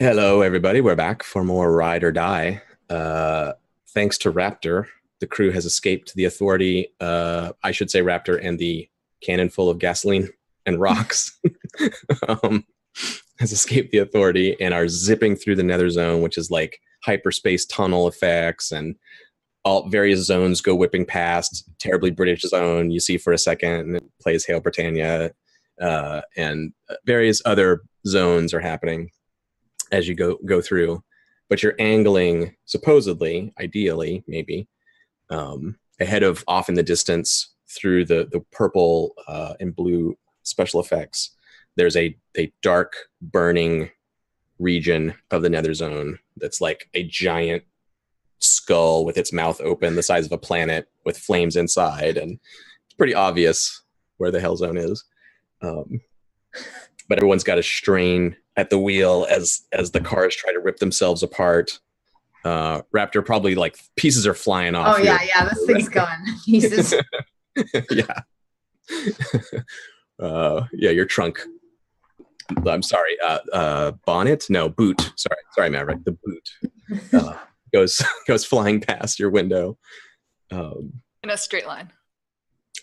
Hello, everybody. We're back for more Ride or Die. Thanks to Raptor, the crew has escaped the authority. I should say Raptor and the cannon full of gasoline and rocks um, has escaped the authority and are zipping through the Nether Zone, which is like hyperspace tunnel effects and all various zones go whipping past. Terribly British zone you see for a second, and it plays Hail Britannia, and various other zones are happening as you go through, but you're angling supposedly, ideally, maybe ahead of off in the distance through the purple and blue special effects. There's a dark burning region of the Nether Zone that's like a giant skull with its mouth open, the size of a planet, with flames inside, and it's pretty obvious where the Hell Zone is. But everyone's got to strain at the wheel as the cars try to rip themselves apart. Raptor, probably like pieces are flying off. Oh yeah, this thing's going pieces. Yeah. Yeah, your trunk. I'm sorry. Bonnet? No, boot. Sorry, Maverick. The boot goes flying past your window. In a straight line.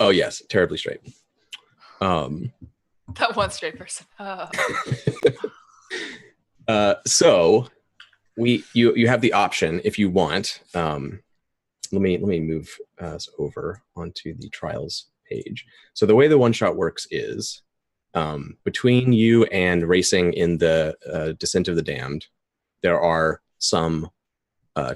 Oh yes, terribly straight. That one straight person. Oh. So you have the option if you want. Let me move us over onto the trials page. So the way the one shot works is between you and racing in the Descent of the Damned, there are some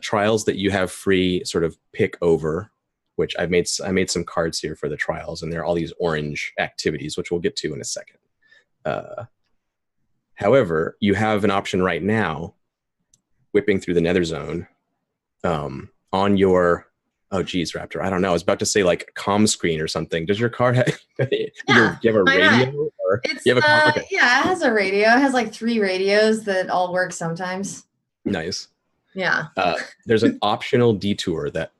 trials that you have free sort of pick over, which I made some cards here for the trials, and there are all these orange activities, which we'll get to in a second. However, you have an option right now, whipping through the Nether Zone, on your, oh geez, Raptor, I don't know, I was about to say like comm screen or something. Does your car have, do you have a radio? Or you have a okay. Yeah, it has a radio. It has like 3 radios that all work sometimes. Nice. Yeah. There's an optional detour that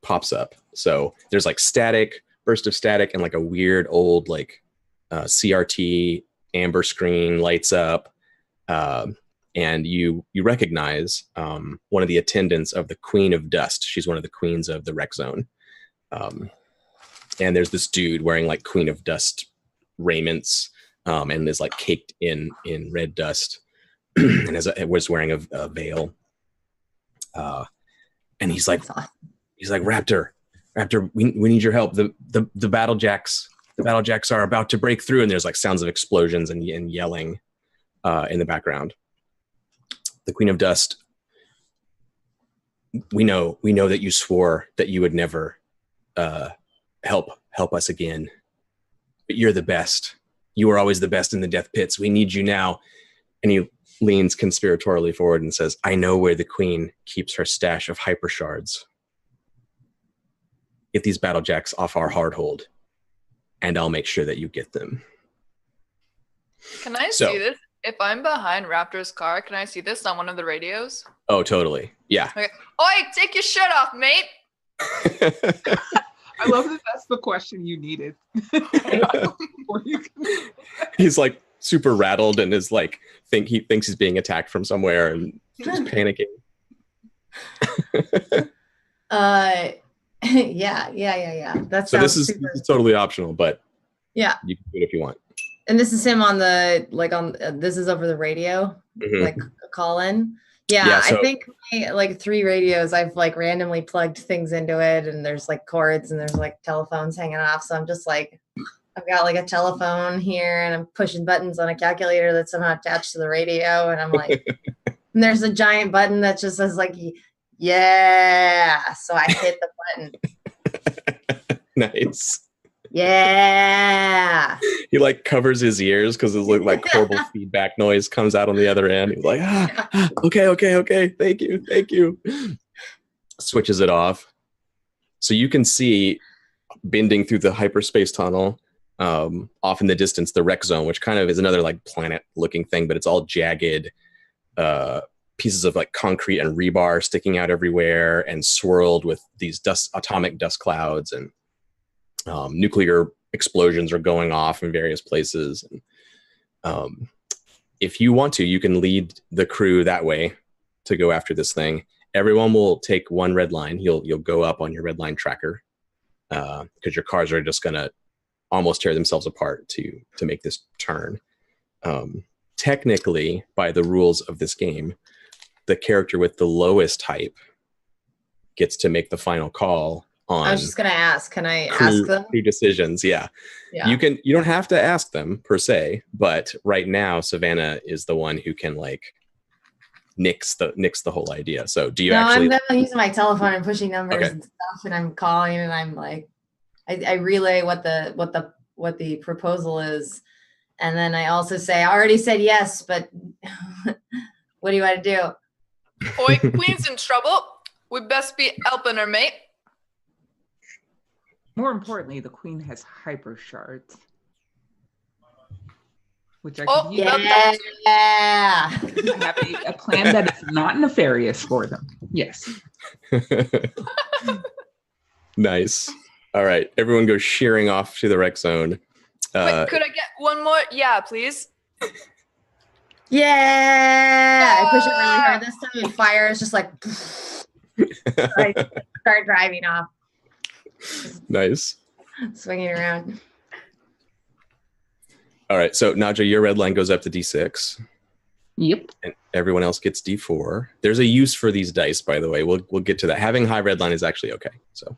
pops up. So there's like static, burst of static, and like a weird old like CRT amber screen lights up, and you recognize one of the attendants of the Queen of Dust. She's one of the queens of the Wreck Zone, and there's this dude wearing like Queen of Dust raiments, and is like caked in red dust, and was wearing a veil. And he's like, Raptor, we need your help. The battle jacks are about to break through, and there's like sounds of explosions and yelling in the background. The Queen of Dust, we know that you swore that you would never help us again, but you're the best. You were always the best in the death pits. We need you now. And he leans conspiratorially forward and says, I know where the Queen keeps her stash of hyper shards. Get these battle jacks off our hard hold, and I'll make sure that you get them. Can I see this? If I'm behind Raptor's car, can I see this on one of the radios? Oh, totally. Yeah. Okay. Oi, take your shirt off, mate. I love that that's the question you needed. He's like super rattled and is like, he thinks he's being attacked from somewhere and just panicking. Yeah. That's so this is totally optional, but yeah, you can do it if you want. And this is him on the this is over the radio, like a call in. Yeah, so, I think my 3 radios, I've like randomly plugged things into it, and there's like cords and there's like telephones hanging off. So I'm just like, I've got like a telephone here, and I'm pushing buttons on a calculator that's somehow attached to the radio, and I'm like, and there's a giant button that just says like, yeah. So I hit the button. Nice. Yeah. He like covers his ears because his like horrible feedback noise comes out on the other end. He's like, okay, thank you. Switches it off. So you can see bending through the hyperspace tunnel, off in the distance, the Wreck Zone, which kind of is another like planet looking thing, but it's all jagged pieces of like concrete and rebar sticking out everywhere and swirled with these atomic dust clouds, and nuclear explosions are going off in various places. And if you want to, you can lead the crew that way to go after this thing. Everyone will take one red line. You'll go up on your red line tracker because your cars are just going to almost tear themselves apart to make this turn. Technically, by the rules of this game, the character with the lowest hype gets to make the final call on. I was just gonna ask. Can I ask them? Crew decisions, yeah. You don't have to ask them per se, but right now Savannah is the one who can like nix the whole idea. So do you actually? I'm using my telephone and pushing numbers and stuff, and I'm calling, and I'm like, I relay what the proposal is, and then I also say, I already said yes, but what do you want to do? Oi, Queen's in trouble. We best be helping her, mate. More importantly, the Queen has hyper shards, which I could use. Yeah. I have a plan that is not nefarious for them. Yes. Nice. All right, everyone goes shearing off to the wreck zone. Wait, could I get one more? Yeah, please. Yeah. I push it really hard this time, and fire is just like. I start driving off. Nice. Swinging around. All right, so Nadja, your red line goes up to D6. Yep. And everyone else gets D4. There's a use for these dice, by the way. We'll get to that. Having high red line is actually okay. So,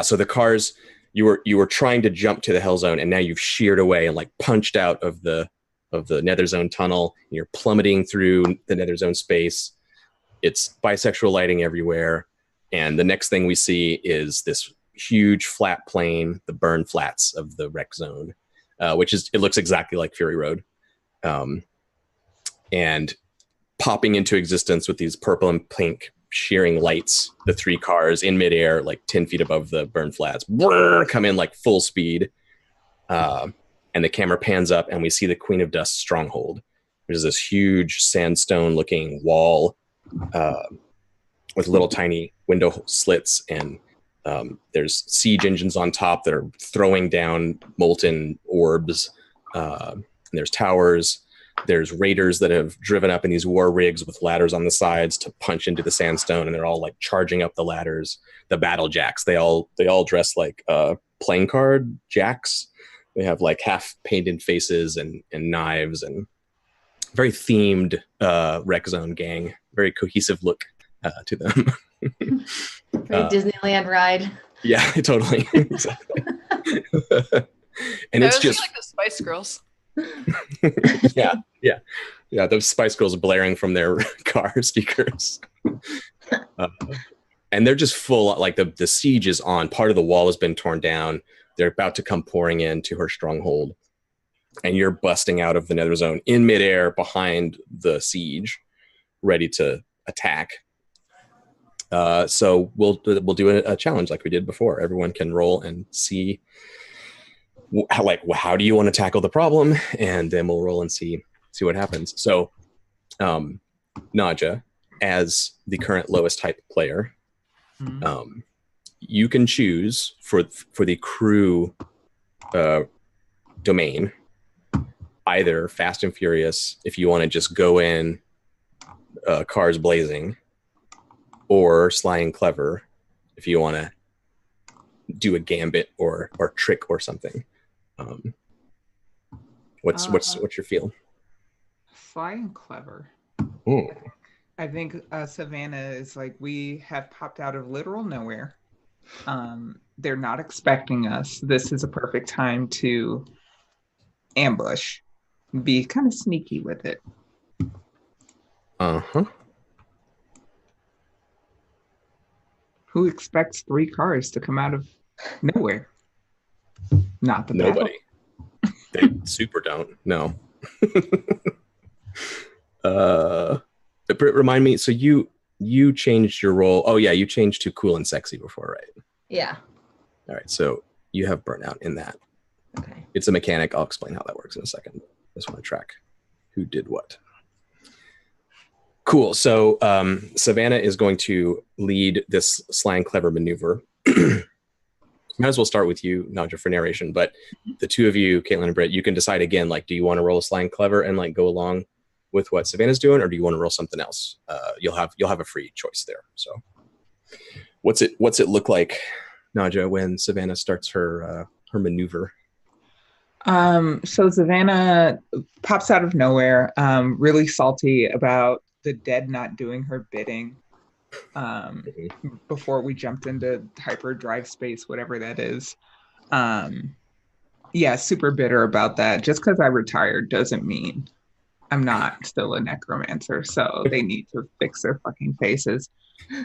so the cars, you were trying to jump to the hell zone, and now you've sheared away and like punched out of the nether zone tunnel. And you're plummeting through the nether zone space. It's bisexual lighting everywhere. And the next thing we see is this huge flat plane, the burn flats of the wreck zone, it looks exactly like Fury Road. And popping into existence with these purple and pink shearing lights, the three cars in midair, like 10 feet above the burn flats, come in like full speed. And the camera pans up and we see the Queen of Dust stronghold. There's this huge sandstone looking wall with little tiny window slits, and there's siege engines on top that are throwing down molten orbs. And there's towers. There's raiders that have driven up in these war rigs with ladders on the sides to punch into the sandstone, and they're all like charging up the ladders. The battle jacks, they all dress like playing card jacks. They have like half painted faces and knives, and very themed wreck zone gang. Very cohesive look to them. Very Disneyland ride. Yeah, totally. Exactly. And it's just like the Spice Girls. yeah. The Spice Girls blaring from their car speakers, and they're just full. Like the siege is on. Part of the wall has been torn down. They're about to come pouring into her stronghold, and you're busting out of the nether zone in midair behind the siege, ready to attack. So we'll do a challenge like we did before. Everyone can roll and see how do you want to tackle the problem, and then we'll roll and see what happens. So, Nadja, as the current lowest type player, you can choose for the crew domain either Fast and Furious if you want to just go in cars blazing, or Sly and Clever if you want to do a gambit or trick or something. What's your feel? Sly and Clever. Ooh. I think Savannah is like, we have popped out of literal nowhere. They're not expecting us. This is a perfect time to ambush. Be kind of sneaky with it. Uh-huh. Who expects 3 cars to come out of nowhere? Not the nobody. They super don't. No. Remind me. So you changed your role. Oh yeah, you changed to cool and sexy before, right? Yeah. All right. So you have burnout in that. Okay. It's a mechanic. I'll explain how that works in a second. I just want to track who did what. Cool. So Savannah is going to lead this Sly and Clever maneuver. might as well start with you, Nadja, for narration. But the two of you, Caitlin and Britt, you can decide again, like, do you want to roll a sly and clever and like go along with what Savannah's doing, or do you want to roll something else? You'll have a free choice there. So what's it look like, Nadja, when Savannah starts her maneuver? So Savannah pops out of nowhere, really salty about the dead not doing her bidding. Before we jumped into hyperdrive space, whatever that is. Yeah, super bitter about that. Just because I retired doesn't mean I'm not still a necromancer, so they need to fix their fucking faces.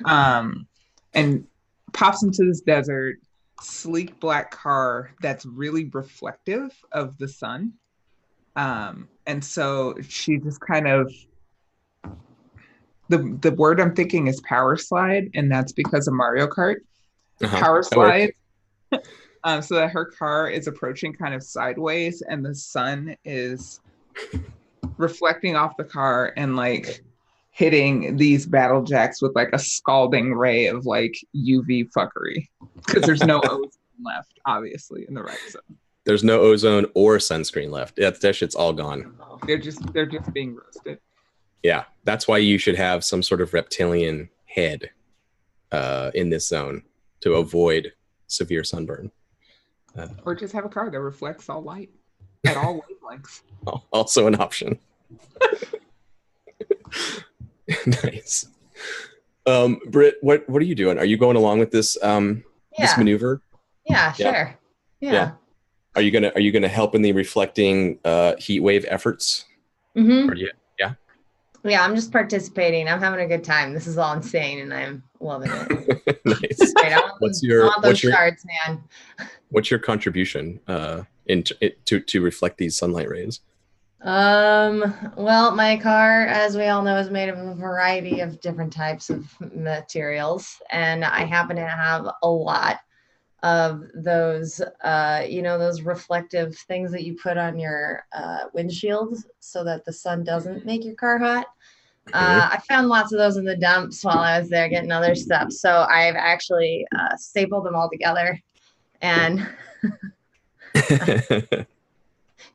And pops into this desert, sleek black car that's really reflective of the sun. And so she just kind of, the word I'm thinking is power slide, and that's because of Mario Kart. Power slide. So that her car is approaching kind of sideways and the sun is reflecting off the car and like hitting these battle jacks with like a scalding ray of like UV fuckery, because there's no ozone left, obviously, in the right zone. There's no ozone or sunscreen left. That shit's all gone. They're just being roasted. Yeah, that's why you should have some sort of reptilian head in this zone to avoid severe sunburn. Or just have a car that reflects all light at all wavelengths. Also an option. Nice. Britt, what are you doing? Are you going along with this this maneuver? Yeah, sure. Yeah. Are you gonna help in the reflecting heat wave efforts? Mm-hmm. Yeah, I'm just participating. I'm having a good time. This is all insane, and I'm loving it. Nice. Right, I want those shards, man. What's your contribution to reflect these sunlight rays? Well, my car, as we all know, is made of a variety of different types of materials, and I happen to have a lot of those, those reflective things that you put on your windshield so that the sun doesn't make your car hot. I found lots of those in the dumps while I was there getting other stuff. So I've actually stapled them all together and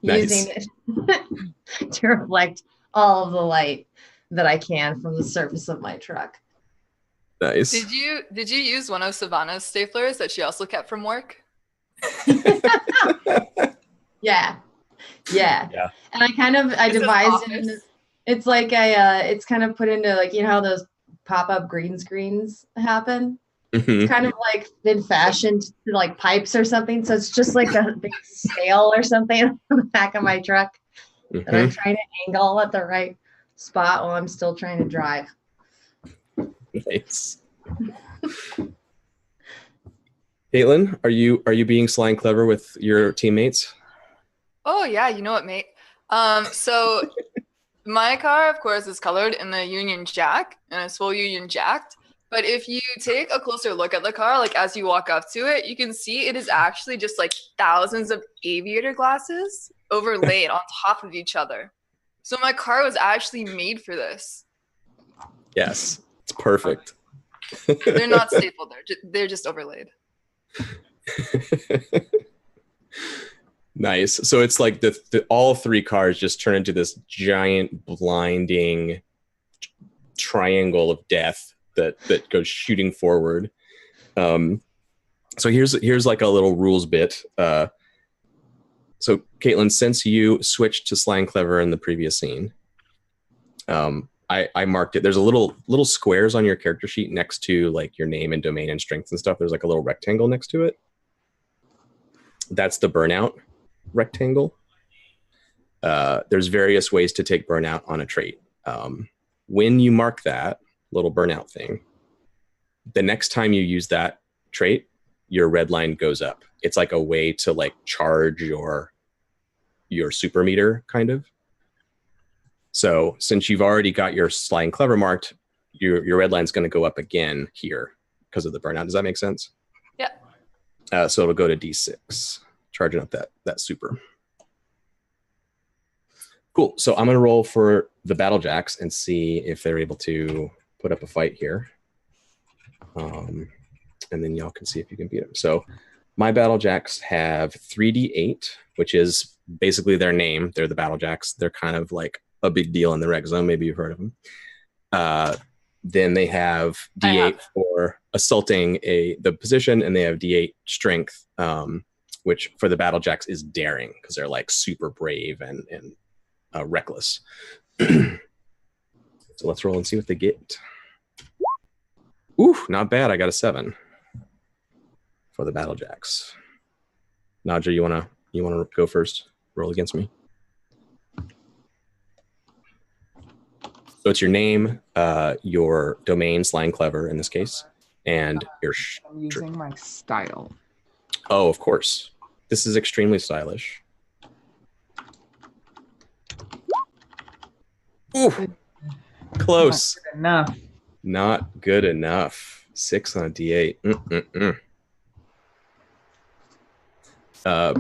using it to reflect all of the light that I can from the surface of my truck. Nice. Did you use one of Savannah's staplers that she also kept from work? Yeah. And I devised it. It's like it's kind of put into like, you know how those pop-up green screens happen? Mm-hmm. It's kind of like been fashioned to like pipes or something. So it's just like a big sail or something on the back of my truck that I'm trying to angle at the right spot while I'm still trying to drive. Nice. Caitlin, are you being sly and clever with your teammates? Oh yeah, you know what, mate. So my car, of course, is colored in the Union Jack, and it's full Union Jacked. But if you take a closer look at the car, like as you walk up to it, you can see it is actually just like thousands of aviator glasses overlaid on top of each other. So my car was actually made for this. Yes, it's perfect. They're not stapled, they're just overlaid. Nice. So it's like all three cars just turn into this giant blinding triangle of death that goes shooting forward. So here's like a little rules bit. So Caitlin, since you switched to sly and clever in the previous scene, I marked it. There's a little squares on your character sheet next to like your name and domain and strengths and stuff. There's like a little rectangle next to it. That's the burnout rectangle. There's various ways to take burnout on a trait. When you mark that little burnout thing, the next time you use that trait, your red line goes up. It's like a way to like charge your super meter kind of. So since you've already got your sly and clever marked, your red line's going to go up again here because of the burnout. Does that make sense? Yeah. So it'll go to D6, charging up that super. Cool. So I'm going to roll for the battle jacks and see if they're able to put up a fight here. And then y'all can see if you can beat them. So My battle jacks have 3d8, which is basically their name. They're the battle jacks. They're kind of like a big deal in the rec zone. Maybe you've heard of them. Then they have d8 for assaulting the position, and they have d8 strength, which for the battle jacks is daring because they're like super brave and reckless. So let's roll and see what they get. Ooh, not bad. I got a 7 for the battle jacks. Nadja, you wanna go first? Roll against me. So it's your name, your domain, slang, clever in this case, and your. I'm using my style. Oh, of course. This is extremely stylish. Ooh, close. Not good enough. Not good enough. 6 on a d8.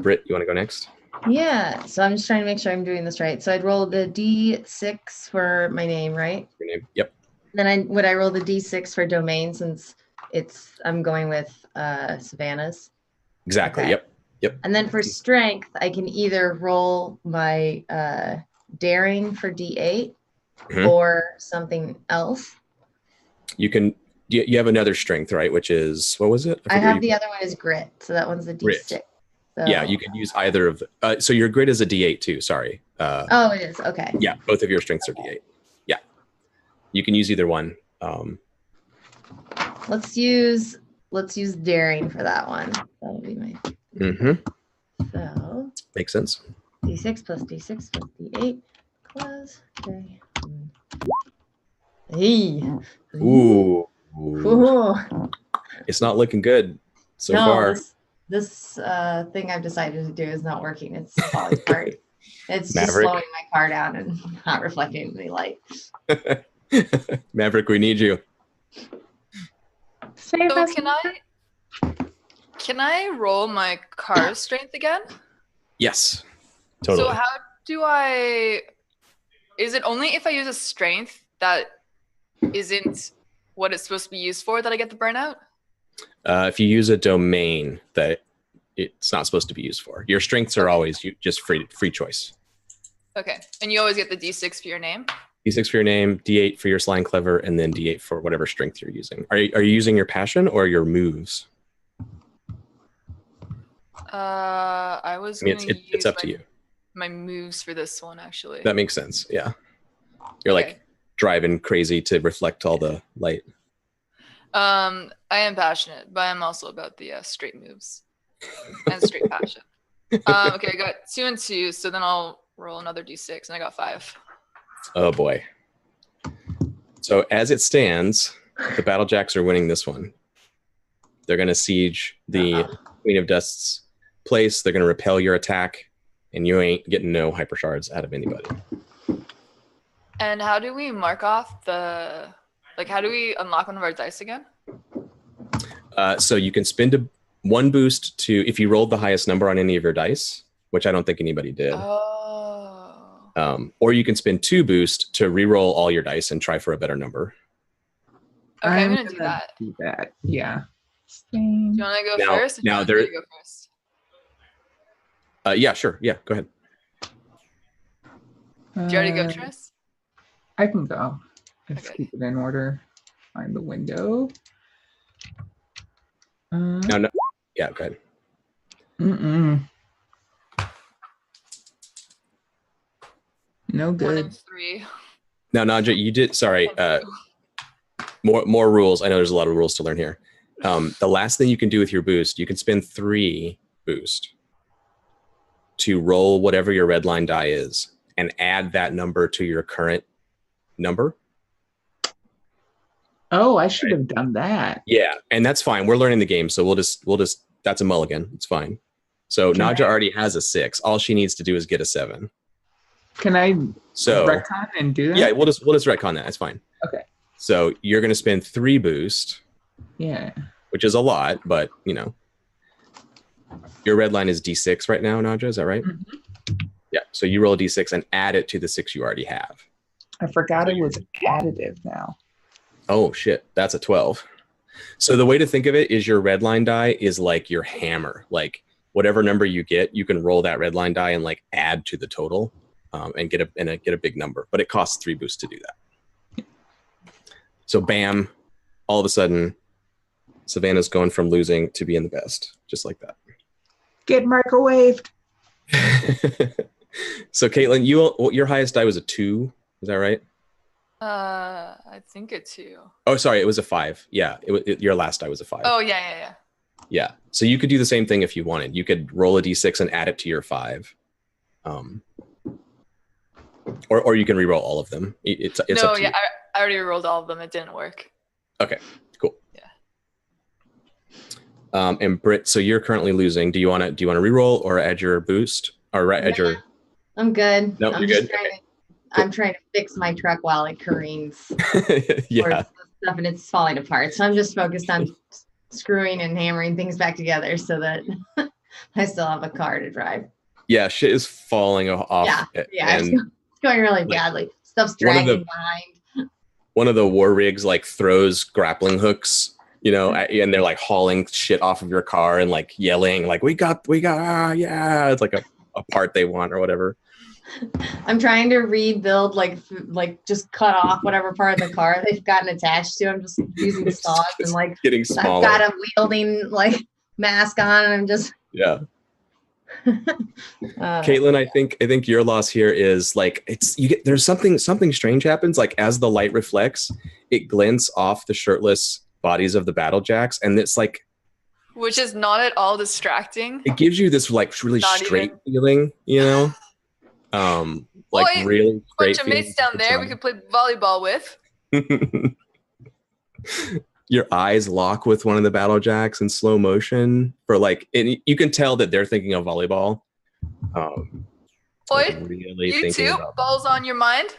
Britt, you want to go next? Yeah, so I'm just trying to make sure I'm doing this right. So I'd roll the D6 for my name, right? Your name, yep. Then would I roll the D6 for domain since I'm going with Savannah's? Exactly, okay. Yep. And then for strength, I can either roll my daring for D8 or something else. You have another strength, right? Which is, what was it? I have the other one is grit, so that one's the D6. So. Yeah, you could use either of so your grit is a D8 too, sorry. Oh, it is, okay. Yeah, both of your strengths are D8. Yeah. You can use either one. Let's use daring for that one. That'll be my. So. Makes sense. D6 plus D6 plus D8 plus 3. Hey. Ooh. It's not looking good so far. This thing I've decided to do is not working. It's falling apart. It's Maverick. Just slowing my car down and not reflecting any light. Maverick, we need you. So can I roll my car strength again? Yes, totally. So how do is it only if I use a strength that isn't what it's supposed to be used for that I get the burnout? If you use a domain that it's not supposed to be used for, your strengths are always just free choice. Okay, and you always get the D6 for your name? D6 for your name, D8 for your slang clever, and then D8 for whatever strength you're using. Are you using your passion or your moves? It's up to you. My moves for this one, actually. That makes sense. Yeah, you're okay. Like driving crazy to reflect all the light. I am passionate, but I'm also about the straight moves and straight passion. Okay, I got 2 and 2, so then I'll roll another D6, and I got 5. Oh boy. So as it stands, the Battle Jacks are winning this one. They're going to siege the Queen of Dust's place. They're going to repel your attack, and you ain't getting no hyper shards out of anybody. And how do we mark off how do we unlock one of our dice again? So you can spend one boost if you rolled the highest number on any of your dice, which I don't think anybody did. Or you can spend 2 boost to re-roll all your dice and try for a better number. Okay, I'm gonna do that. Yeah. Do you want to go first? Or do you want me to go first? Yeah, sure. Yeah, go ahead. Did you already go, Tris? I can go. Let's keep it in order. Find the window. No. Yeah, go ahead. No good. 1 and 3. Now, Nadja, you did. Sorry. More rules. I know there's a lot of rules to learn here. The last thing you can do with your boost, you can spend 3 boost to roll whatever your red line die is and add that number to your current number. Oh, I should have done that. Yeah, and that's fine. We're learning the game, so we'll just that's a mulligan. It's fine. So Nadja already has a 6. All she needs to do is get a 7. Can I retcon and do that? Yeah, we'll just retcon that. It's fine. Okay. So you're going to spend 3 boost. Yeah. Which is a lot, but your red line is D6 right now, Nadja. Is that right? Mm-hmm. Yeah. So you roll a D6 and add it to the 6 you already have. I forgot it was additive now. Oh shit, that's a 12. So the way to think of it is your red line die is like your hammer. Like whatever number you get, you can roll that red line die and like add to the total and get a big number. But it costs 3 boosts to do that. So bam, all of a sudden, Savannah's going from losing to being the best, just like that. Get microwaved. So Caitlin, your highest die was a 2. Is that right? I think a 2. Oh, sorry, it was a 5. Yeah, your last die was a 5. Oh yeah. Yeah, so you could do the same thing if you wanted. You could roll a d6 and add it to your 5, or you can re-roll all of them. It's up to you. I already rolled all of them. It didn't work. Okay, cool. Yeah. And Britt, so you're currently losing. Do you want to re-roll or add your boost or add your? I'm good. No, you're good. I'm trying to fix my truck while it careens. Yeah. Stuff and it's falling apart. So I'm just focused on screwing and hammering things back together so that I still have a car to drive. Yeah, shit is falling off. Yeah, and it's going really badly. Stuff's dragging behind. One of the war rigs like throws grappling hooks, and they're like hauling shit off of your car and like yelling like we got yeah, it's like a part they want or whatever. I'm trying to rebuild like just cut off whatever part of the car they've gotten attached to. I'm just using saws and like getting smaller. I've got a wielding like mask on and I'm just Caitlin, I think your loss here is like there's something strange happens, like as the light reflects, it glints off the shirtless bodies of the battle jacks, and it's like, which is not at all distracting. It gives you this like really straight feeling, like really great. Bunch of mates down there we could play volleyball with. Your eyes lock with one of the battle jacks in slow motion for like, you can tell that they're thinking of volleyball. Boy, really you too? Balls on your mind?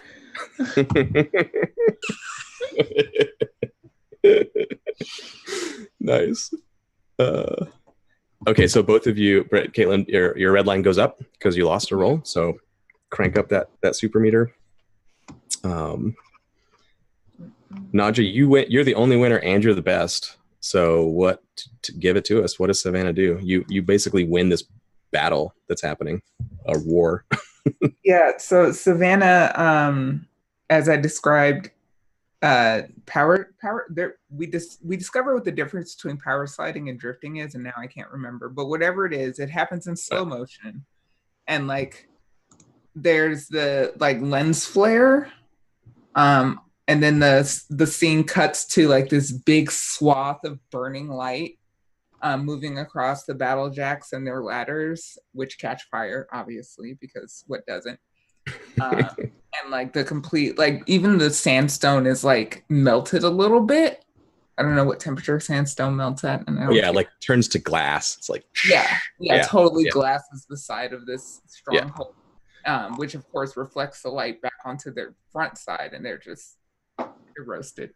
Nice. Okay, so both of you, Brett, Caitlin, your red line goes up because you lost a roll. So crank up that super meter. Nadja, you're the only winner and you're the best. So what to give it to us? What does Savannah do? You basically win this battle that's happening, a war. Yeah. So Savannah, as I described, power. There we discover what the difference between power sliding and drifting is, and now I can't remember. But whatever it is, it happens in slow motion, and like there's the like lens flare, and then the scene cuts to like this big swath of burning light moving across the battle jacks and their ladders, which catch fire, obviously, because what doesn't? And like the complete, like even the sandstone is like melted a little bit. I don't know what temperature sandstone melts at. Like turns to glass. It's like totally glasses the side of this stronghold, which of course reflects the light back onto their front side, and they're roasted.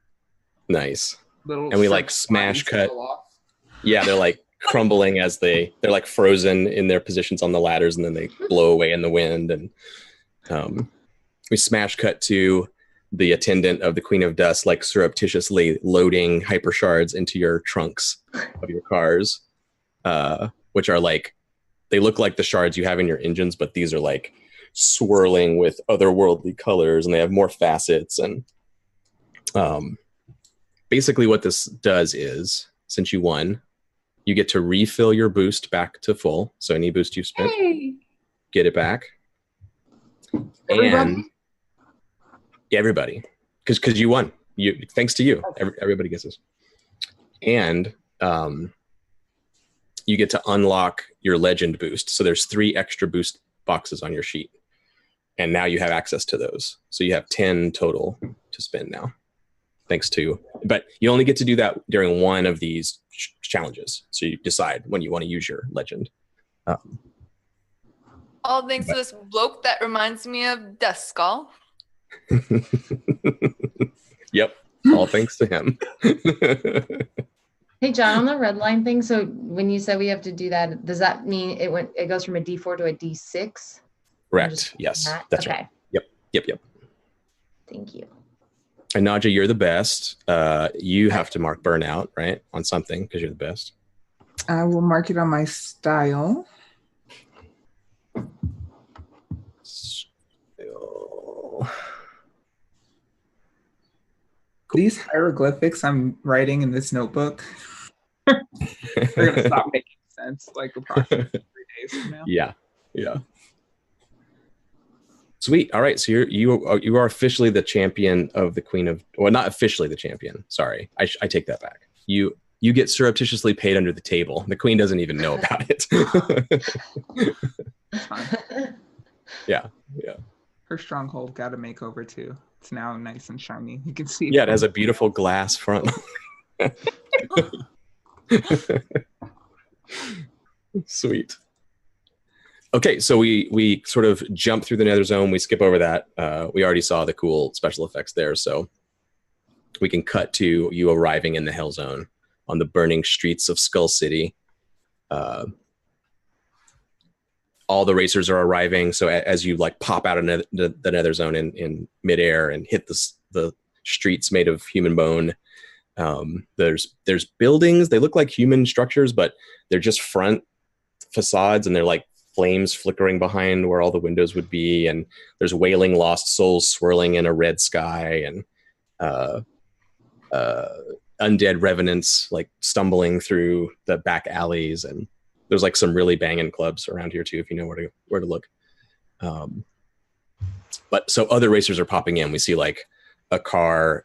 Nice. And we like smash cut. Yeah, they're like crumbling as they're like frozen in their positions on the ladders, and then they blow away in the wind. And we smash cut to the attendant of the Queen of Dust, like surreptitiously loading hyper shards into your trunks of your cars, which are like, they look like the shards you have in your engines, but these are like swirling with otherworldly colors, and they have more facets. And basically what this does is, since you won, you get to refill your boost back to full. So any boost you spent, get it back. Everybody? And everybody, because you won. Thanks to you, everybody gets this. And you get to unlock your legend boost. So there's 3 extra boost boxes on your sheet, and now you have access to those. So you have 10 total to spend now. But you only get to do that during one of these challenges. So you decide when you want to use your legend. All thanks to this bloke that reminds me of Death Skull. Yep. All thanks to him. Hey, John, on the red line thing. So when you said we have to do that, does that mean it goes from a D4 to a D6? Correct. Yes. That's right. Yep. Thank you. And Naja, you're the best. You have to mark burnout, right? On something because you're the best. I will mark it on my style. These hieroglyphics I'm writing in this notebook, they're going to stop making sense like approximately 3 days from now. Yeah. Sweet. All right. So you are officially the champion of the Queen of, well, not officially the champion. Sorry. I take that back. You get surreptitiously paid under the table. The Queen doesn't even know about it. Yeah. Her stronghold got a makeover too. It's now nice and shiny. You can see. Yeah, it has a beautiful glass front. Sweet. Okay, so we sort of jump through the Nether Zone. We skip over that. We already saw the cool special effects there, so we can cut to you arriving in the Hell Zone on the burning streets of Skull City. All the racers are arriving, so as you like pop out of the Nether Zone in midair and hit the streets made of human bone, there's buildings. They look like human structures, but they're just front facades, and they're like flames flickering behind where all the windows would be, and there's wailing lost souls swirling in a red sky, and undead revenants like stumbling through the back alleys, and there's like some really banging clubs around here too if you know where to look. But so other racers are popping in. We see like a car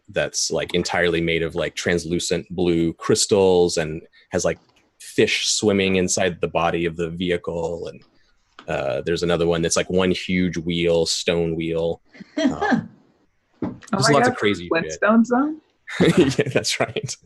that's like entirely made of like translucent blue crystals and has like fish swimming inside the body of the vehicle, and there's another one that's like one huge wheel, stone wheel. There's lots of crazy Flintstone Zone. Yeah, that's right.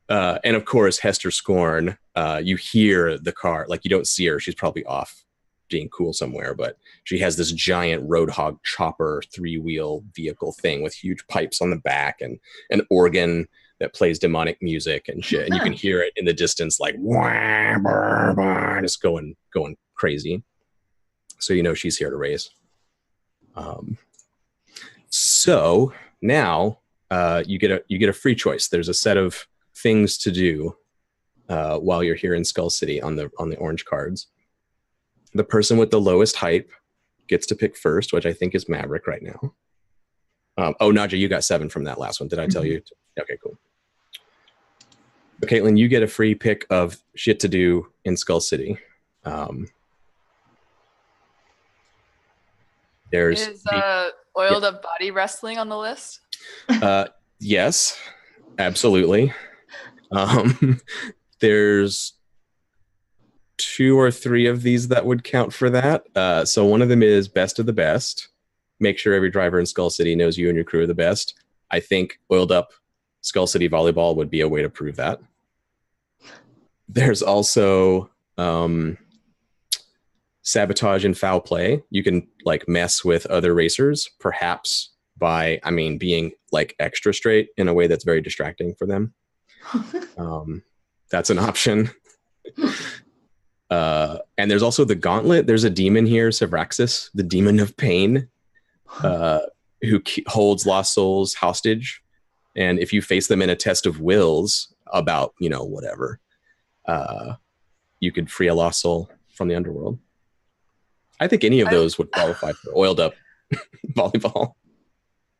And of course, Hester Scorn. You hear the car, like you don't see her; she's probably off being cool somewhere. But she has this giant Roadhog chopper 3-wheel vehicle thing with huge pipes on the back and an organ that plays demonic music and shit, and you can hear it in the distance, like wah, bah, bah, just going crazy. So you know she's here to race. So now you get a free choice. There's a set of things to do while you're here in Skull City on the orange cards. The person with the lowest hype gets to pick first, which I think is Maverick right now. Naja, you got 7 from that last one. Did I tell you? Okay, cool. But Caitlin, you get a free pick of shit to do in Skull City. Is oiled up body wrestling on the list? Yes, absolutely. There's 2 or 3 of these that would count for that. So one of them is best of the best. Make sure every driver in Skull City knows you and your crew are the best. I think oiled up Skull City volleyball would be a way to prove that. There's also sabotage and foul play. You can like mess with other racers, perhaps by, being like extra straight in a way that's very distracting for them. That's an option. And there's also the gauntlet. There's a demon here, Sevraxis, the demon of pain, who holds lost souls hostage. And if you face them in a test of wills about, whatever, you could free a lost soul from the underworld. I think any of those would qualify for oiled up volleyball.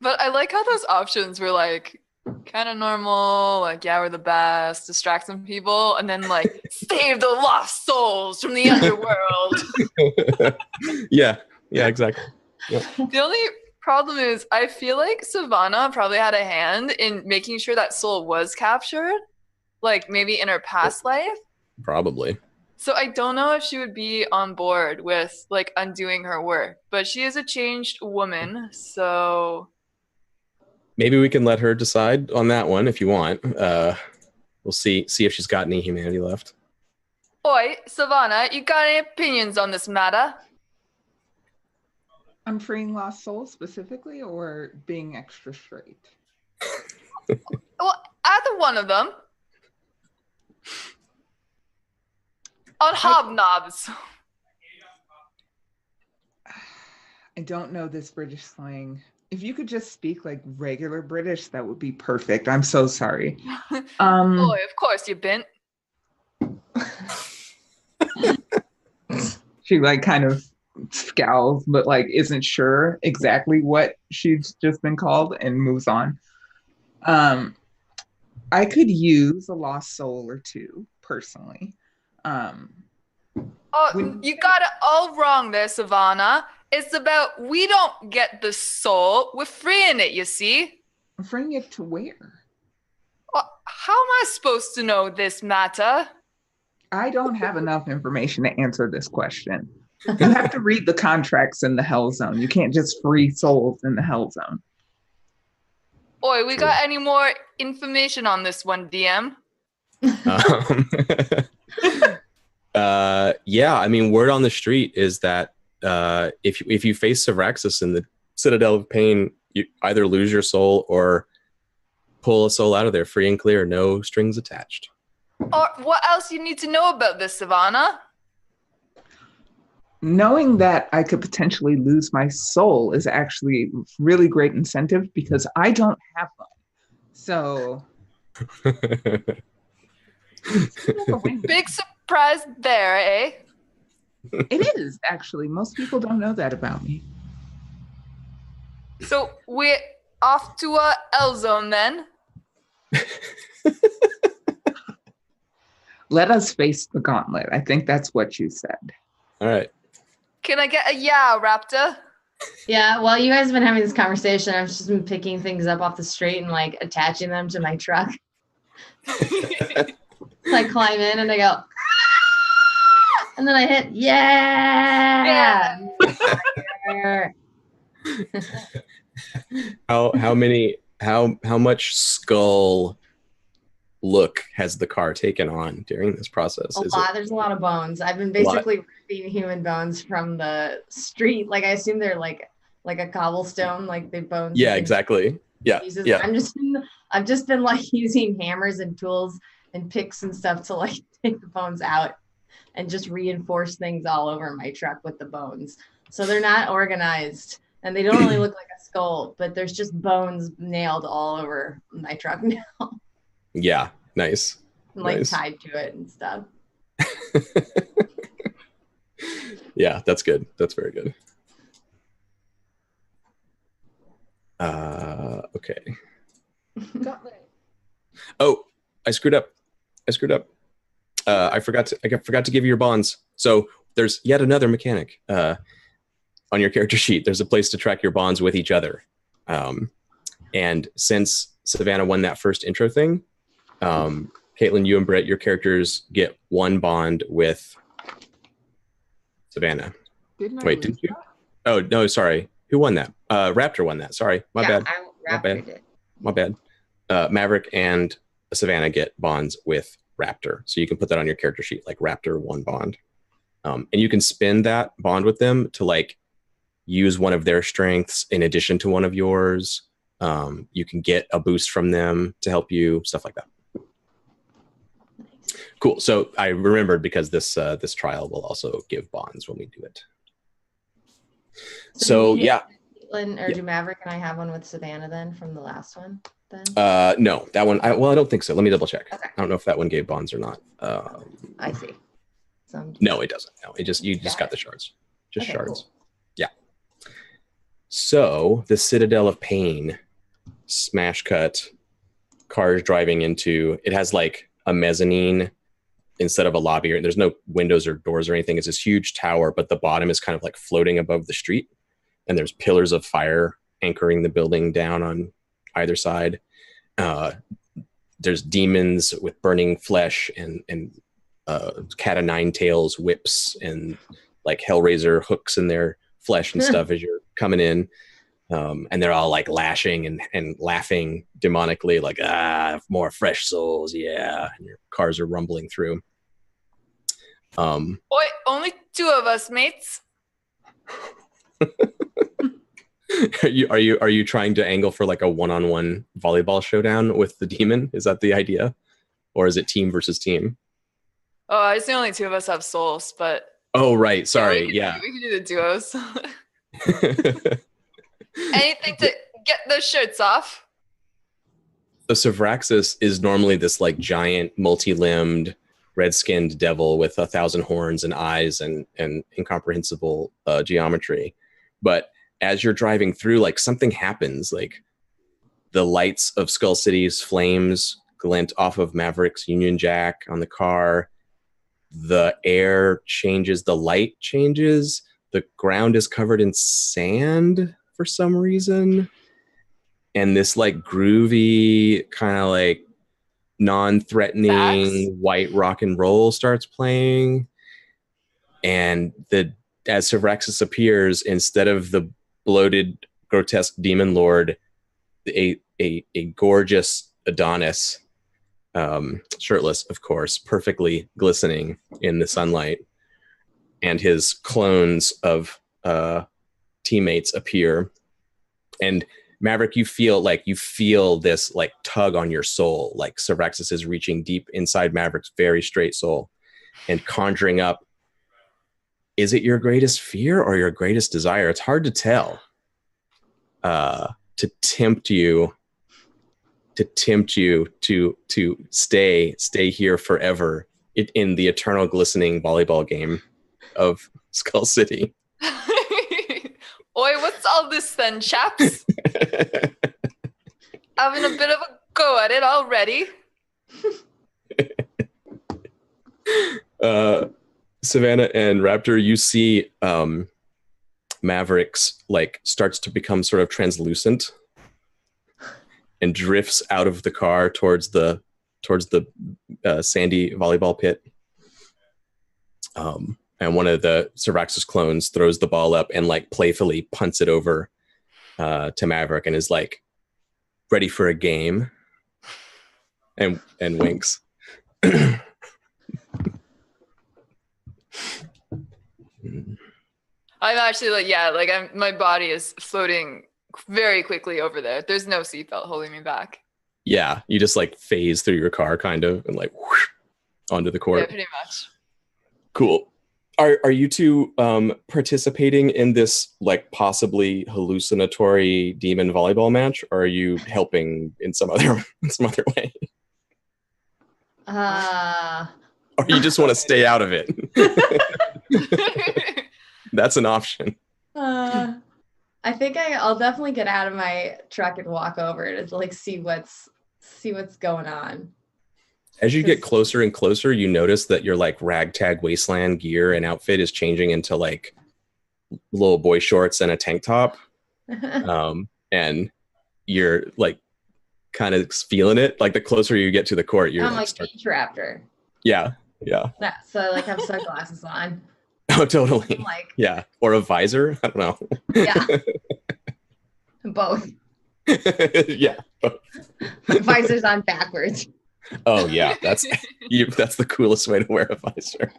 But I like how those options were like kind of normal, like, yeah, we're the best, distract some people, and then like save the lost souls from the underworld. Yeah, exactly. Yeah. The only problem is I feel like Savannah probably had a hand in making sure that soul was captured, like maybe in her past life. Probably. So I don't know if she would be on board with like undoing her work, but she is a changed woman, so maybe we can let her decide on that one if you want. We'll see if she's got any humanity left. Oi, Savannah, you got any opinions on this matter? I'm freeing lost souls specifically, or being extra straight? Well, either one of them. On hobnobs. I don't know this British slang. If you could just speak like regular British, that would be perfect. I'm so sorry. Oh, of course, you been. She like kind of scowls, but like isn't sure exactly what she's just been called and moves on. I could use a lost soul or two personally. You got it all wrong there, Savannah. It's about we don't get the soul. We're freeing it, you see. Freeing it to where? How am I supposed to know this matter? I don't have enough information to answer this question. You have to read the contracts in the Hell Zone. You can't just free souls in the Hell Zone. Oi, we got any more information on this one, DM? Yeah, I mean, word on the street is that if you face Sevraxis in the Citadel of Pain, you either lose your soul or pull a soul out of there free and clear, no strings attached. Or what else you need to know about this, Savannah? Knowing that I could potentially lose my soul is actually really great incentive because I don't have one. So big surprise there, eh? It is actually. Most people don't know that about me. So we're off to a L zone then. Let us face the gauntlet. I think that's what you said. All right. Can I get a yeah, Raptor? Yeah, while you guys have been having this conversation, I've just been picking things up off the street and like attaching them to my truck. I climb in and I go, ah! And then I hit, yeah. How much skull look has the car taken on during this process? A lot. There's a lot of bones. I've been basically ripping human bones from the street. Like I assume they're like a cobblestone, like the bones. Yeah, exactly. Yeah. Yeah. I've just been like using hammers and tools and picks and stuff to like take the bones out and just reinforce things all over my truck with the bones. So they're not organized and they don't really look like a skull, but there's just bones nailed all over my truck now. Yeah, nice. Like nice. Tied to it and stuff. Yeah, that's good. That's very good. Okay. Oh, I screwed up. I forgot to give you your bonds. So there's yet another mechanic on your character sheet. There's a place to track your bonds with each other. And since Savannah won that first intro thing, Caitlin, you and Britt, your characters get one bond with Savannah. Didn't you? Oh, no, sorry. Who won that? Raptor won that. Sorry. My bad. Raptor did. My bad. Maverick and Savannah get bonds with Raptor. So you can put that on your character sheet, like Raptor one bond. And you can spend that bond with them to like use one of their strengths in addition to one of yours. You can get a boost from them to help you, stuff like that. Nice. Cool. So I remembered because this trial will also give bonds when we do it. So yeah. Do Maverick and I have one with Savannah then from the last one? Then? No, that one. I don't think so. Let me double check. Okay. I don't know if that one gave bonds or not. I see. No, it doesn't. No, you just got the shards. Just shards. Cool. Yeah. So the Citadel of Pain, smash cut, cars driving into. It has like a mezzanine instead of a lobby. There's no windows or doors or anything. It's this huge tower, but the bottom is kind of like floating above the street, and there's pillars of fire anchoring the building down on either side. There's demons with burning flesh and cat o' nine tails whips and like Hellraiser hooks in their flesh and stuff as you're coming in. And they're all like lashing and laughing demonically, like, more fresh souls, yeah. And your cars are rumbling through. Oi, only two of us, mates. Are you trying to angle for like a one-on-one volleyball showdown with the demon? Is that the idea? Or is it team versus team? Oh, it's the only two of us have souls, but... Oh, right. Sorry. We can do the duos. Anything to get those shirts off. So Savraxis is normally this like giant, multi-limbed, red-skinned devil with 1,000 horns and eyes and incomprehensible geometry. But as you're driving through, like something happens. Like the lights of Skull City's flames glint off of Maverick's Union Jack on the car. The air changes, the light changes. The ground is covered in sand for some reason. And this like groovy kind of like non-threatening white rock and roll starts playing. And as Savraxis appears, instead of the bloated, grotesque demon lord, a gorgeous Adonis, shirtless, of course, perfectly glistening in the sunlight, and his clones of teammates appear. And Maverick, you feel this like tug on your soul, like Savraxis is reaching deep inside Maverick's very straight soul and conjuring up. Is it your greatest fear or your greatest desire? It's hard to tell. To tempt you to stay here forever in the eternal glistening volleyball game of Skull City. Oi, what's all this then, chaps? Having a bit of a go at it already. Savannah and Raptor, you see Mavericks like starts to become sort of translucent and drifts out of the car towards the sandy volleyball pit. And one of the Savraxis clones throws the ball up and like playfully punts it over to Maverick and is like, ready for a game, and winks. I'm actually like, my body is floating very quickly over there. There's no seatbelt holding me back. Yeah, you just like phase through your car kind of and like whoosh, onto the court. Yeah, pretty much. Cool. Are you two participating in this like possibly hallucinatory demon volleyball match, or are you helping in some other way? Or you just want to stay out of it? That's an option. I think I'll definitely get out of my truck and walk over to like see what's going on. As you get closer and closer, you notice that your like ragtag wasteland gear and outfit is changing into like little boy shorts and a tank top. And you're like kind of feeling it. Like the closer you get to the court, you're like Beach Raptor. Yeah. So I like have sunglasses on. Oh, totally. Like, yeah. Or a visor. I don't know. Yeah. Both. Yeah. Both. Visor's on backwards. Oh yeah, that's the coolest way to wear a visor.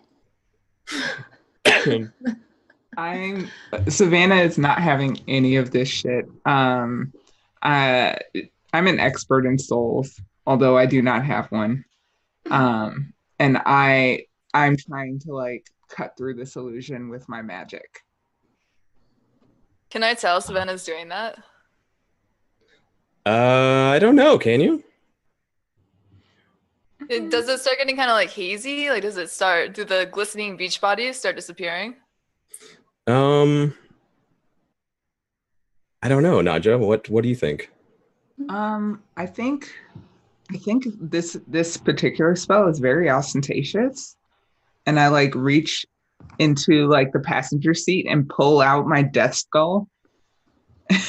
Savannah is not having any of this shit. I'm an expert in souls, although I do not have one. And I'm trying to like cut through this illusion with my magic. Can I tell Savannah's doing that? I don't know. Can you? Does it start getting kind of like hazy? Like, do the glistening beach bodies start disappearing? I don't know, Nadja. What do you think? I think this particular spell is very ostentatious, and I like reach into like the passenger seat and pull out my death skull,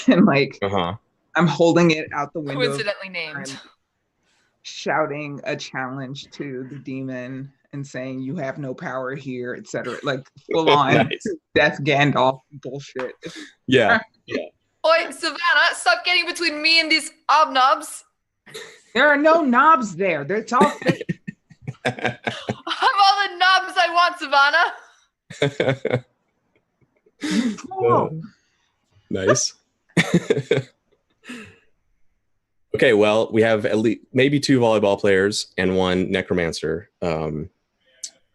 and like I'm holding it out the window. Coincidentally named. Shouting a challenge to the demon and saying you have no power here, etc. Like full on nice. Death Gandalf bullshit. Yeah. Oi, Savannah, stop getting between me and these knobs. There are no knobs there. It's all fake. I'm all the knobs I want, Savannah. Nice. Okay, well, we have at least maybe 2 volleyball players and 1 necromancer.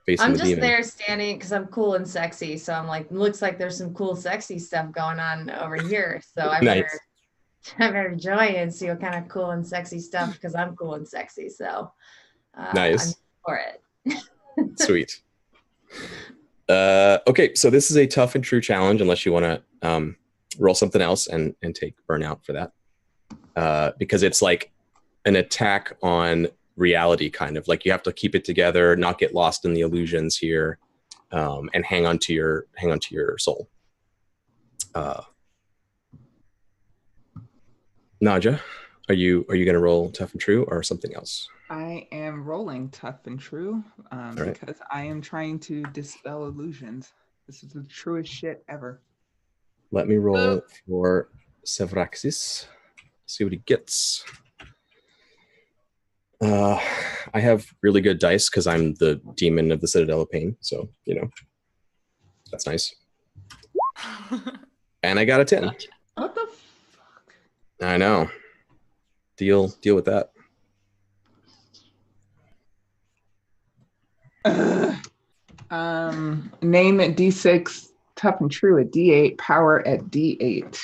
facing I'm the just demon. there standing because I'm cool and sexy. So I'm like, looks like there's some cool, sexy stuff going on over here. So I Nice. better join and see what kind of cool and sexy stuff because I'm cool and sexy. So Nice. I'm for it. Sweet. Okay, so this is a tough and true challenge unless you want to roll something else and take burnout for that. Because it's like an attack on reality, kind of like you have to keep it together, not get lost in the illusions here, and hang on to your soul. Naja, are you going to roll tough and true or something else? I am rolling tough and true because I am trying to dispel illusions. This is the truest shit ever. Let me roll for Sevraxis. See what he gets. I have really good dice because I'm the demon of the Citadel of Pain. So, that's nice. And I got a 10. What the fuck? I know. Deal with that. Name at D6, tough and true at D8, power at D8.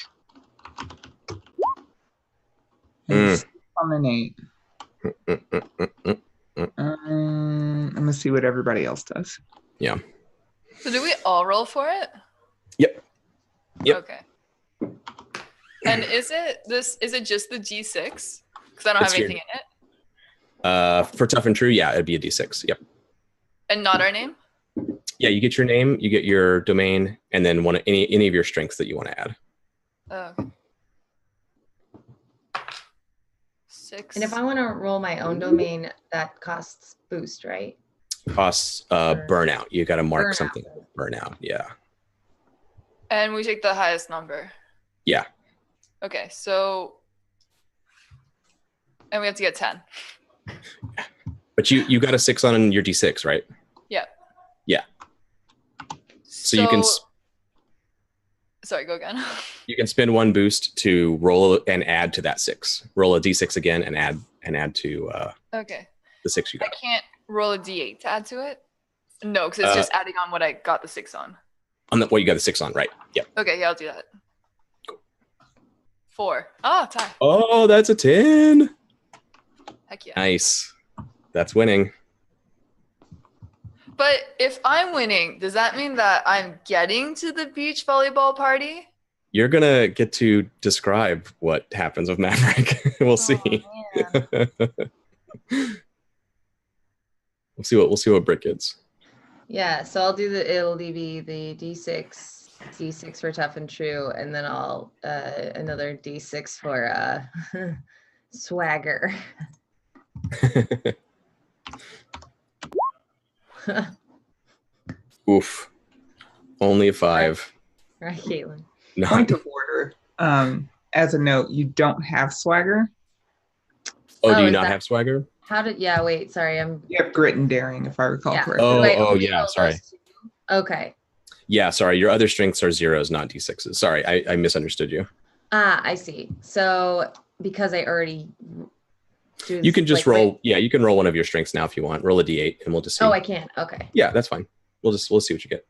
On an 8. I'm gonna see what everybody else does. Yeah. So do we all roll for it? Yep. Okay. And is it just the D6? Because I don't have anything in it. For tough and true, yeah, it'd be a D6. Yep. And not our name? Yeah, you get your name, you get your domain, and then any of your strengths that you want to add. Okay. 6. And if I want to roll my own domain, that costs boost, right? Costs burnout. You got to mark Burnout. something. Burnout. Yeah. And we take the highest number. Yeah. Okay, so and we have to get 10. But you got a 6 on your D6, right? Yeah. Yeah. So you can. Sorry, go again. You can spend 1 boost to roll and add to that 6. Roll a D6 again and add to okay. the 6 you got. I can't roll a D8 to add to it. No, because it's just adding on what I got the 6 on. What you got the 6 on, right? Yep. Okay, yeah, I'll do that. Cool. 4. Oh, tie. Oh, that's a 10. Heck yeah. Nice. That's winning. But if I'm winning, does that mean that I'm getting to the beach volleyball party? You're gonna get to describe what happens with Maverick. We'll see. We'll see what Britt gets. Yeah, so I'll do it'll be the D6 for tough and true, and then I'll another D6 for swagger. Oof. Only a 5. Right, Caitlin. No. Point of order. As a note, you don't have swagger. Oh, do you not have swagger? Wait, sorry. You have grit and daring, if I recall correctly. Oh, yeah, sorry. Okay. Yeah, sorry. Your other strengths are 0s, not D6s. Sorry, I misunderstood you. I see. So because I already you can just roll. Yeah, you can roll one of your strengths now if you want. Roll a D8 and we'll just see. Oh, I can. Okay. Yeah, that's fine. We'll see what you get.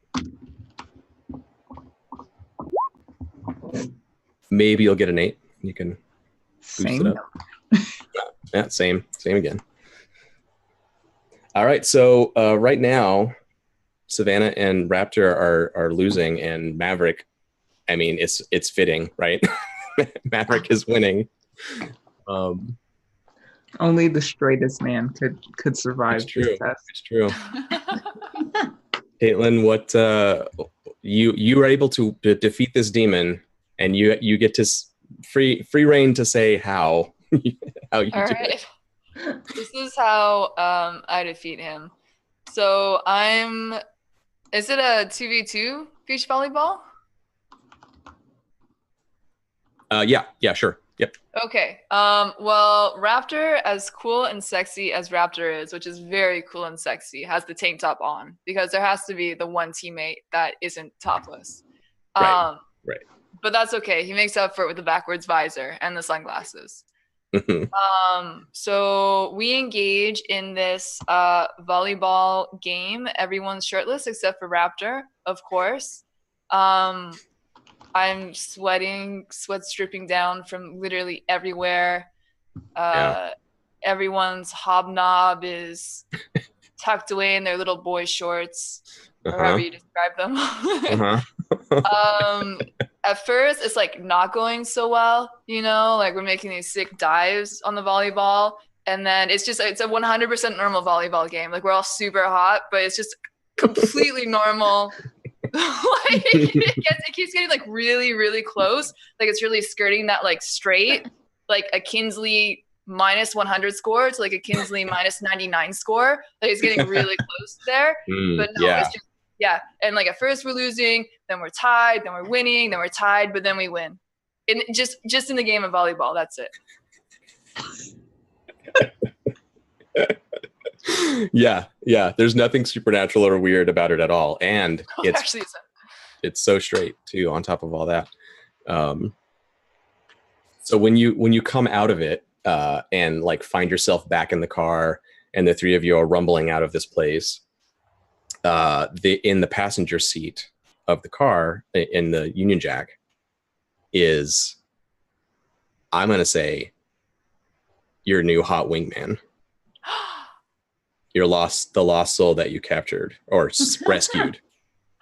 Maybe you'll get an 8. You can boost it up. Yeah, same again. All right, so right now, Savannah and Raptor are losing, and Maverick. I mean, it's fitting, right? Maverick is winning. Only the straightest man could survive this test. It's true. Caitlin, what you were able to defeat this demon, and you get to free reign to say how you do it. This is how I defeat him. So is it a 2v2 beach volleyball? Yeah, sure. Yep. Okay. Well, Raptor, as cool and sexy as Raptor is, which is very cool and sexy, has the tank top on because there has to be the one teammate that isn't topless. Right. But that's okay. He makes up for it with the backwards visor and the sunglasses. So we engage in this volleyball game. Everyone's shirtless except for Raptor, of course. I'm sweating, sweat's dripping down from literally everywhere. Everyone's hobnob is tucked away in their little boy shorts, or however you describe them. At first, it's like not going so well, you know, like we're making these sick dives on the volleyball, and then it's a 100% normal volleyball game. Like we're all super hot, but it's just completely normal. Like it keeps getting like really, really close. Like it's really skirting that like straight, like a Kinsley minus 100 score to like a Kinsley minus 99 score. Like it's getting really close there. But no, it's just and like at first we're losing, then we're tied, then we're winning, then we're tied, but then we win. And just in the game of volleyball, that's it. Yeah. There's nothing supernatural or weird about it at all, and it's so straight too. On top of all that, so when you come out of it and like find yourself back in the car, and the three of you are rumbling out of this place, in the passenger seat of the car in the Union Jack is, I'm gonna say, your new hot wingman. The lost soul that you captured or rescued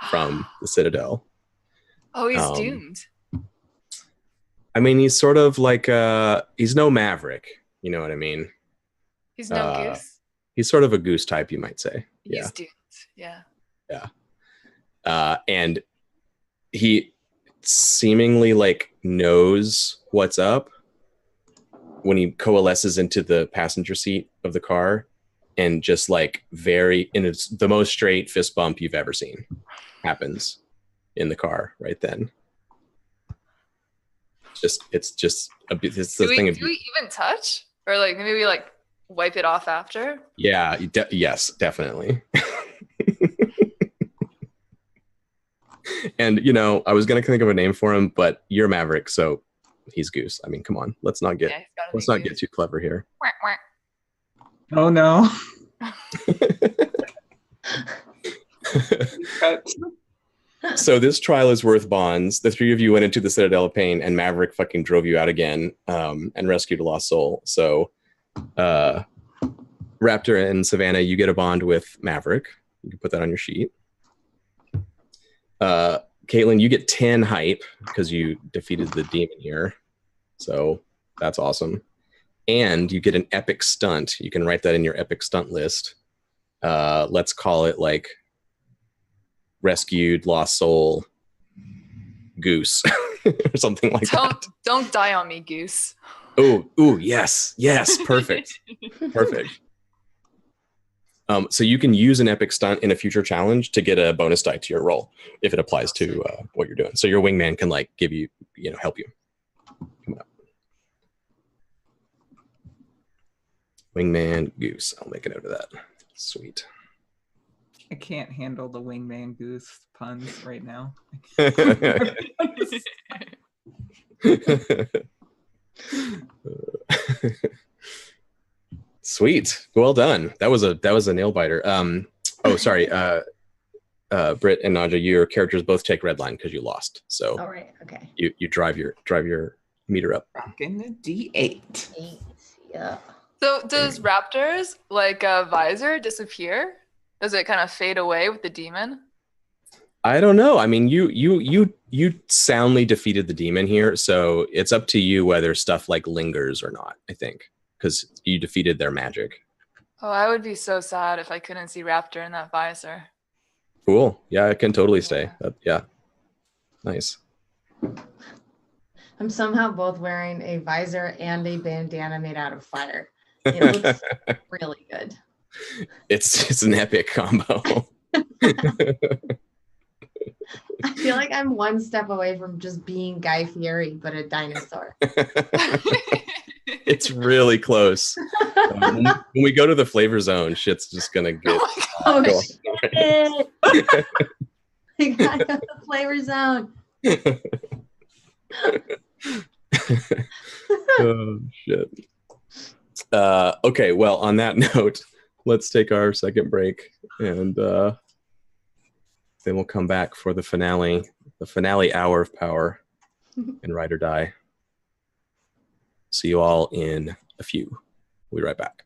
from the Citadel. Oh, he's doomed. I mean, he's sort of like he's no Maverick, you know what I mean? He's no Goose. He's sort of a Goose type, you might say. He's doomed. Yeah. And he seemingly like knows what's up when he coalesces into the passenger seat of the car, and just like it's the most straight fist bump you've ever seen happens in the car right then. It's the thing. Do we even touch, or like maybe we like wipe it off after? Yeah. Yes, definitely. And you know, I was gonna think of a name for him, but you're Maverick, so he's Goose. I mean, come on, let's not get too clever here. Oh no. So this trial is worth bonds. The three of you went into the Citadel of Pain, and Maverick fucking drove you out again, and rescued a lost soul. So Raptor and Savannah, you get a bond with Maverick. You can put that on your sheet. Caitlin, you get 10 hype because you defeated the demon here. So that's awesome. And you get an epic stunt. You can write that in your epic stunt list. Let's call it like rescued lost soul Goose or something like that. Don't die on me, Goose. Oh, yes, perfect. So you can use an epic stunt in a future challenge to get a bonus die to your roll if it applies to what you're doing. So your wingman can like give you, help you. Come on. Wingman Goose. I'll make a note of that. Sweet. I can't handle the wingman Goose puns right now. Sweet. Well done. That was a nail biter. Sorry. Britt and Naja, your characters both take red line because you lost. So all right, okay. You drive your meter up. Rocking the D8. Yeah. So does Raptor's like a visor disappear? Does it kind of fade away with the demon? I don't know. I mean, you soundly defeated the demon here, so it's up to you whether stuff like lingers or not, I think, because you defeated their magic. Oh, I would be so sad if I couldn't see Raptor in that visor. Cool. Yeah, it can totally stay. Yeah. Nice. I'm somehow both wearing a visor and a bandana made out of fire. It looks really good. It's an epic combo. I feel like I'm one step away from just being Guy Fieri, but a dinosaur. It's really close. When we go to the flavor zone, shit's just gonna get. Oh shit! We gotta go to the flavor zone. Oh shit! Okay, well, on that note, let's take our second break, and then we'll come back for the finale hour of power in Ride or Die. See you all in a few. We'll be right back.